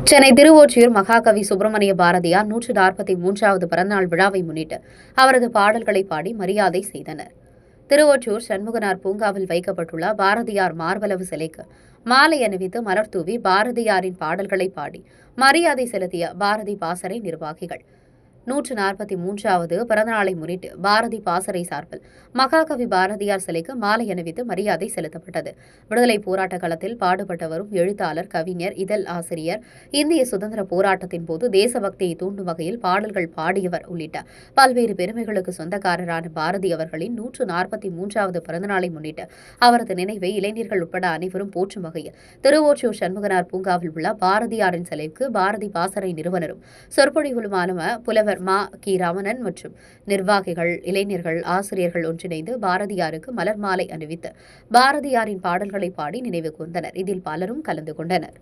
சென்னை திருவொற்றியூர் மகாகவி சுப்பிரமணிய பாரதியார் 143வது பிறந்தநாள் விழாவை முன்னிட்டு அவரது பாடல்களை பாடி மரியாதை செய்தனர். திருவொற்றியூர் சண்முகனார் பூங்காவில் வைக்கப்பட்டுள்ள பாரதியார் மார்பளவு சிலைக்கு மாலை அணிவித்து மலர் தூவி பாரதியாரின் பாடல்களை பாடி மரியாதை செலுத்திய பாரதி பாசறை நிர்வாகிகள். 143வது பிறந்தநாளை முன்னிட்டு பாரதி பாசறை சார்பில் மகாகவி பாரதியார் சிலைக்கு மாலை அணிவித்து மரியாதை செலுத்தப்பட்டது. விடுதலை போராட்ட களத்தில் பாடுபட்டு வரும் எழுத்தாளர், கவிஞர், இதழ் ஆசிரியர், இந்திய சுதந்திர போராட்டத்தின் போது தேசபக்தியை தூண்டும் வகையில் பாடல்கள் பாடியவர் உள்ளிட்ட பல்வேறு பெருமைகளுக்கு சொந்தக்காரரான பாரதி அவர்களின் 143வது பிறந்தநாளை முன்னிட்டு அவரது நினைவை இளைஞர்கள் உட்பட அனைவரும் போற்றும் வகையில் திருவொற்றியூர் சண்முகனார் பூங்காவில் உள்ள பாரதியாரின் சிலைக்கு பாரதி பாசறை நிறுவனரும் சொற்பொழிவுமான புலவர் மா. கி. ரமணன் மற்றும் நிர்வாகிகள், இளைஞர்கள், ஆசிரியர்கள் ஒன்றிணைந்து பாரதியாருக்கு மலர் மாலை அணிவித்து பாரதியாரின் பாடல்களை பாடி நினைவு கூர்ந்தனர். இதில் பலரும் கலந்து கொண்டனர்.